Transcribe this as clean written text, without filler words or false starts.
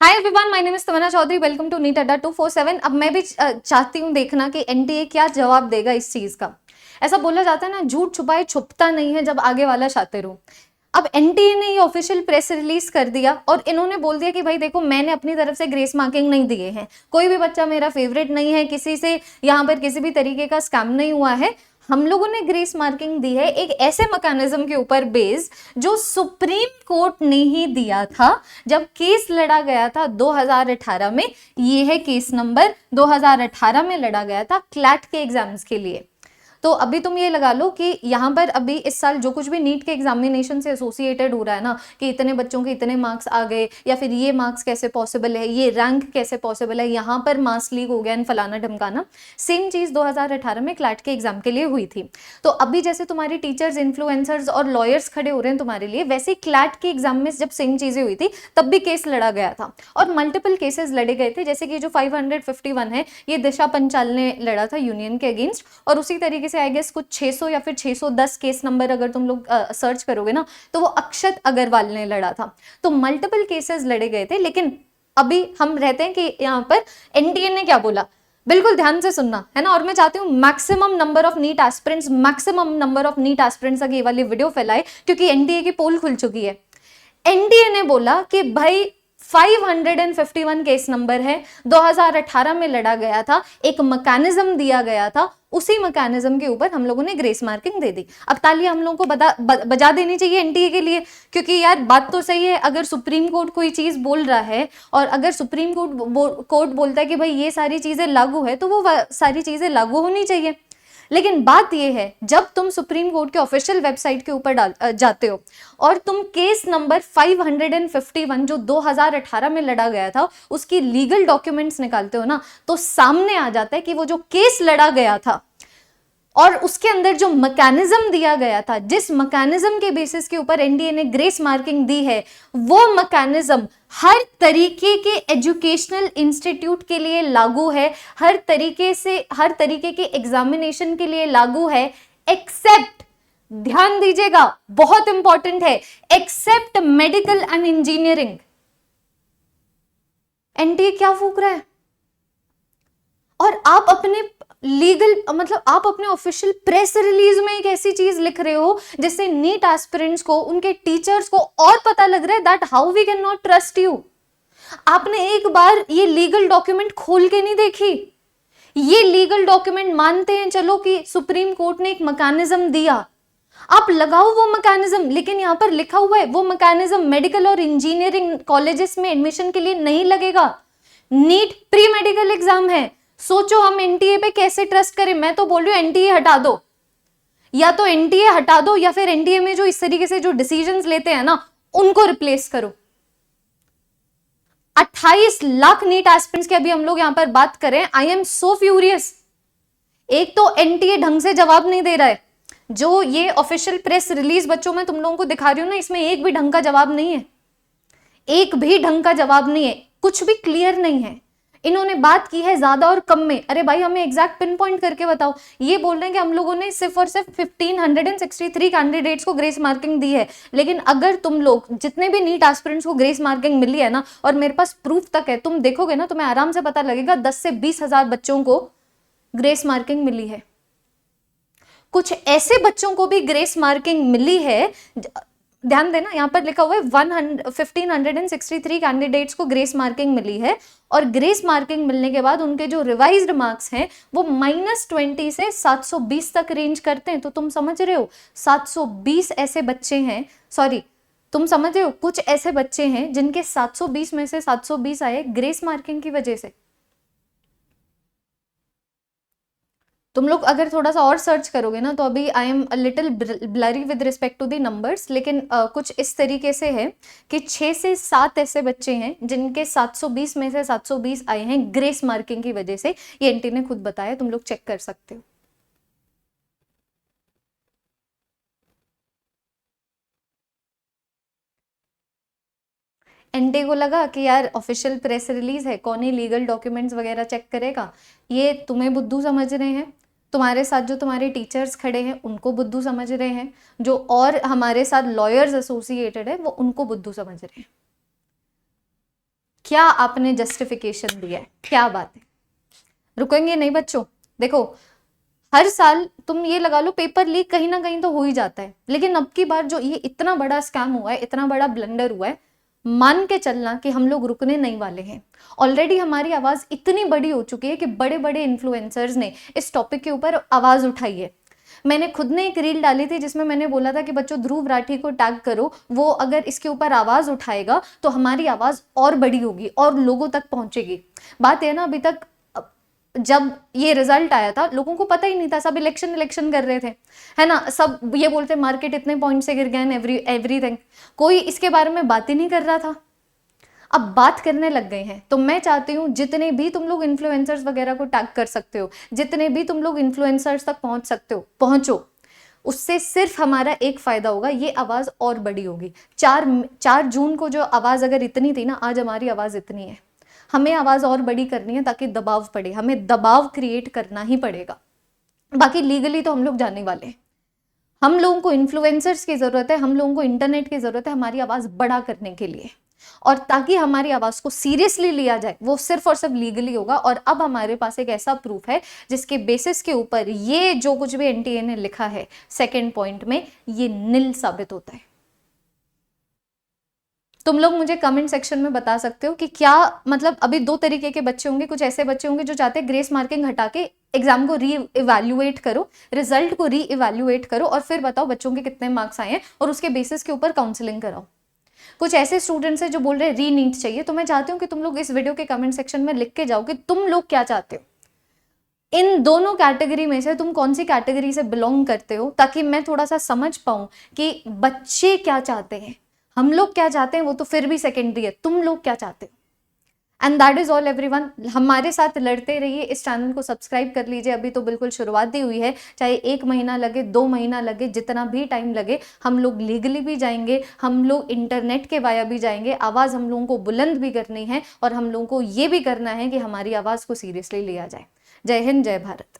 Hi everyone, my name is Tamanna Chaudhary. Welcome to NEET Adda 247। अब मैं भी चाहती हूँ देखना कि एनटीए क्या जवाब देगा इस चीज का। ऐसा बोला जाता है ना, झूठ छुपाए छुपता नहीं है जब आगे वाला शातिर हो। अब एनटीए ने ये ऑफिशियल प्रेस रिलीज कर दिया और इन्होंने बोल दिया कि भाई देखो, मैंने अपनी तरफ से ग्रेस मार्किंग नहीं दिए हैं, कोई भी बच्चा मेरा फेवरेट नहीं है, किसी से यहाँ पर किसी भी तरीके का स्कैम नहीं हुआ है। हम लोगों ने ग्रेस मार्किंग दी है एक ऐसे मैकेनिज्म के ऊपर बेस जो सुप्रीम कोर्ट ने ही दिया था जब केस लड़ा गया था 2018 में। ये है केस नंबर 2018 में लड़ा गया था क्लैट के एग्जाम्स के लिए। तो अभी तुम ये लगा लो कि यहाँ पर अभी इस साल जो कुछ भी नीट के एग्जामिनेशन से एसोसिएटेड हो रहा है ना, कि इतने बच्चों के इतने मार्क्स आ गए, या फिर ये मार्क्स कैसे पॉसिबल है, ये रैंक कैसे पॉसिबल है, यहाँ पर मार्क्स लीक हो गया इन फलाना ढमकाना, सेम चीज 2018 में क्लैट के एग्जाम के लिए हुई थी। तो अभी जैसे तुम्हारी टीचर्स, इन्फ्लुएंसर्स और लॉयर्स खड़े हो रहे हैं तुम्हारे लिए, वैसे ही क्लैट के एग्जाम में जब सेम चीजें हुई थी तब भी केस लड़ा गया था और मल्टीपल केसेस लड़े गए थे। जैसे कि जो 551 है ये दिशा पंचाल ने लड़ा था यूनियन के अगेंस्ट, और उसी तरीके से आई गेस कुछ 600 या फिर 610 केस नंबर अगर तुम लोग सर्च करोगे ना तो वो अक्षत अग्रवाल ने लड़ा था। तो मल्टीपल केसेस लड़े गए थे। लेकिन अभी हम रहते हैं कि यहाँ पर एनटीए ने क्या बोला, बिल्कुल ध्यान से सुनना है ना। और मैं चाहती हूँ maximum number of NEET aspirants, maximum number of NEET aspirants तक ये वाली वीडियो फैलाए, क्योंकि एनटीए की पोल खुल चुकी है। एनटीए ने बोला कि भाई 551 केस नंबर है, 2018 में लड़ा गया था, एक मैकेनिज्म दिया गया था, उसी मैकेनिज्म के ऊपर हम लोगों ने ग्रेस मार्किंग दे दी। अब तालियां हम लोगों को बजा देनी चाहिए एनटीए के लिए, क्योंकि यार बात तो सही है। अगर सुप्रीम कोर्ट कोई चीज बोल रहा है और अगर सुप्रीम कोर्ट बोलता है कि भाई ये सारी चीजें लागू है, तो वो सारी चीजें लागू होनी चाहिए। लेकिन बात यह है, जब तुम सुप्रीम कोर्ट के ऑफिशियल वेबसाइट के ऊपर जाते हो और तुम केस नंबर 551 जो 2018 में लड़ा गया था उसकी लीगल डॉक्यूमेंट्स निकालते हो ना, तो सामने आ जाता है कि वो जो केस लड़ा गया था और उसके अंदर जो मैकेनिज्म दिया गया था, जिस मैकेनिज्म के बेसिस के ऊपर एनडीए ने ग्रेस मार्किंग दी है, वो मैकेनिज्म हर तरीके के एजुकेशनल इंस्टीट्यूट के लिए लागू है, हर तरीके के एग्जामिनेशन के लिए लागू है, एक्सेप्ट, ध्यान दीजिएगा बहुत इंपॉर्टेंट है, except medical and engineering. NDA क्या फूक रहा है? और आप अपने लीगल, मतलब आप अपने ऑफिशियल प्रेस रिलीज में एक ऐसी चीज लिख रहे हो जिससे नीट एस्पिरेंट्स को, उनके टीचर्स को और पता लग रहा है that how we can not trust you. आपने एक बार ये लीगल डॉक्यूमेंट खोल के नहीं देखी? ये लीगल डॉक्यूमेंट मानते हैं चलो कि सुप्रीम कोर्ट ने एक मैकेनिज्म दिया, आप लगाओ वो मैकेनिज्म, लेकिन यहां पर लिखा हुआ है वो मैकेनिज्म मेडिकल और इंजीनियरिंग कॉलेजेस में एडमिशन के लिए नहीं लगेगा। नीट प्री मेडिकल एग्जाम है। सोचो हम एनटीए पे कैसे ट्रस्ट करें। मैं तो बोल रही हूं एनटीए हटा दो, या तो एनटीए हटा दो या फिर एनटीए में जो इस तरीके से जो डिसीजंस लेते हैं ना उनको रिप्लेस करो। 28 लाख नीट एस्पिरेंट्स की अभी हम लोग यहां पर बात करें। I am so furious. एक तो एनटीए ढंग से जवाब नहीं दे रहा है, जो ये ऑफिशियल प्रेस रिलीज बच्चों में तुम लोगों को दिखा रही हूं ना, इसमें एक भी ढंग का जवाब नहीं है, एक भी ढंग का जवाब नहीं है, कुछ भी क्लियर नहीं है। इन्होंने बात की है ज्यादा और कम में। अरे भाई हमें एग्जैक्ट पिन पॉइंट करके बताओ। ये बोल रहे हैं कि हम लोगों ने सिर्फ और सिर्फ 1563 कैंडिडेट्स को ग्रेस मार्किंग दी है। लेकिन अगर तुम लोग जितने भी नीट एस्पिरेंट्स को ग्रेस मार्किंग मिली है ना, और मेरे पास प्रूफ तक है, तुम देखोगे ना तुम्हें आराम से पता लगेगा 10 से 20 हजार बच्चों को ग्रेस मार्किंग मिली है। कुछ ऐसे बच्चों को भी ग्रेस मार्किंग मिली है, ध्यान देना यहां पर लिखा हुआ है 1563 कैंडिडेट्स को ग्रेस मार्किंग मिली है, और ग्रेस मार्किंग मिलने के बाद उनके जो रिवाइज्ड मार्क्स हैं वो -20 से 720 तक रेंज करते हैं। तो तुम समझ रहे हो 720 ऐसे बच्चे हैं, सॉरी तुम समझ रहे हो कुछ ऐसे बच्चे हैं जिनके 720 में से 720 आए ग्रेस मार्किंग की वजह से। तुम लोग अगर थोड़ा सा और सर्च करोगे ना, तो अभी I am a little blurry with respect to the numbers, लेकिन कुछ इस तरीके से है कि 6 से 7 ऐसे बच्चे हैं जिनके 720 में से 720 आए हैं ग्रेस मार्किंग की वजह से। ये एनटी ने खुद बताया, तुम लोग चेक कर सकते हो। एनटी को लगा कि यार ऑफिशियल प्रेस रिलीज है, कौन ही लीगल डॉक्यूमेंट्स वगैरह चेक करेगा। ये तुम्हें बुद्धू समझ रहे हैं, तुम्हारे साथ जो तुम्हारे टीचर्स खड़े हैं उनको बुद्धू समझ रहे हैं, जो और हमारे साथ लॉयर्स एसोसिएटेड है वो उनको बुद्धू समझ रहे हैं। क्या आपने जस्टिफिकेशन दिया है? क्या बात है, रुकेंगे नहीं बच्चों। देखो हर साल तुम ये लगा लो पेपर लीक कहीं ना कहीं तो हो ही जाता है, लेकिन अब की बार जो ये इतना बड़ा स्कैम हुआ है, इतना बड़ा ब्लंडर हुआ है, मान के चलना कि हम लोग रुकने नहीं वाले हैं। ऑलरेडी हमारी आवाज इतनी बड़ी हो चुकी है कि बड़े बड़े इन्फ्लुएंसर्स ने इस टॉपिक के ऊपर आवाज उठाई है। मैंने खुद ने एक रील डाली थी जिसमें मैंने बोला था कि बच्चों ध्रुव राठी को टैग करो, वो अगर इसके ऊपर आवाज उठाएगा तो हमारी आवाज और बड़ी होगी और लोगों तक पहुंचेगी। बात है ना, अभी तक जब ये रिजल्ट आया था लोगों को पता ही नहीं था, सब इलेक्शन कर रहे थे, है ना, सब ये बोलते मार्केट इतने पॉइंट से गिर गए, एवरीथिंग, कोई इसके बारे में बात ही नहीं कर रहा था। अब बात करने लग गए हैं। तो मैं चाहती हूँ जितने भी तुम लोग इन्फ्लुएंसर्स वगैरह को टैग कर सकते हो, जितने भी तुम लोग इन्फ्लुएंसर्स तक पहुंच सकते हो पहुंचो। उससे सिर्फ हमारा एक फायदा होगा, ये आवाज और बड़ी होगी। 4 जून को जो आवाज अगर इतनी थी ना, आज हमारी आवाज इतनी है। हमें आवाज और बड़ी करनी है ताकि दबाव पड़े, हमें दबाव क्रिएट करना ही पड़ेगा। बाकी लीगली तो हम लोग जाने वाले हैं। हम लोगों को इन्फ्लुएंसर्स की जरूरत है, हम लोगों को इंटरनेट की जरूरत है हमारी आवाज बड़ा करने के लिए, और ताकि हमारी आवाज को सीरियसली लिया जाए वो सिर्फ और सिर्फ लीगली होगा। और अब हमारे पास एक ऐसा प्रूफ है जिसके बेसिस के ऊपर ये जो कुछ भी एनटीए ने लिखा है सेकेंड पॉइंट में, ये निल साबित होता है। तुम लोग मुझे कमेंट सेक्शन में बता सकते हो कि क्या मतलब, अभी 2 तरीके के बच्चे होंगे, कुछ ऐसे बच्चे होंगे जो चाहते हैं ग्रेस मार्किंग हटा के एग्जाम को री इवैल्यूएट करो, रिजल्ट को री इवैल्यूएट करो और फिर बताओ बच्चों के कितने मार्क्स आए हैं और उसके बेसिस के ऊपर काउंसलिंग कराओ। कुछ ऐसे स्टूडेंट्स हैं जो बोल रहे हैं री नीट चाहिए। तो मैं चाहती हूँ कि तुम लोग इस वीडियो के कमेंट सेक्शन में लिख के जाओ कि तुम लोग क्या चाहते हो, इन दोनों कैटेगरी में से तुम कौन सी कैटेगरी से बिलोंग करते हो, ताकि मैं थोड़ा सा समझ पाऊं कि बच्चे क्या चाहते हैं। हम लोग क्या चाहते हैं वो तो फिर भी सेकेंडरी है, तुम लोग क्या चाहते हो। And that is all everyone. हमारे साथ लड़ते रहिए, इस चैनल को सब्सक्राइब कर लीजिए, अभी तो बिल्कुल शुरुआत ही हुई है। चाहे 1 महीना लगे, 2 महीना लगे, जितना भी टाइम लगे, हम लोग लीगली भी जाएंगे, हम लोग इंटरनेट के वाया भी जाएंगे। आवाज हम लोगों को बुलंद भी करनी है और हम लोगों को ये भी करना है कि हमारी आवाज को सीरियसली लिया जाए। जय हिंद, जय भारत।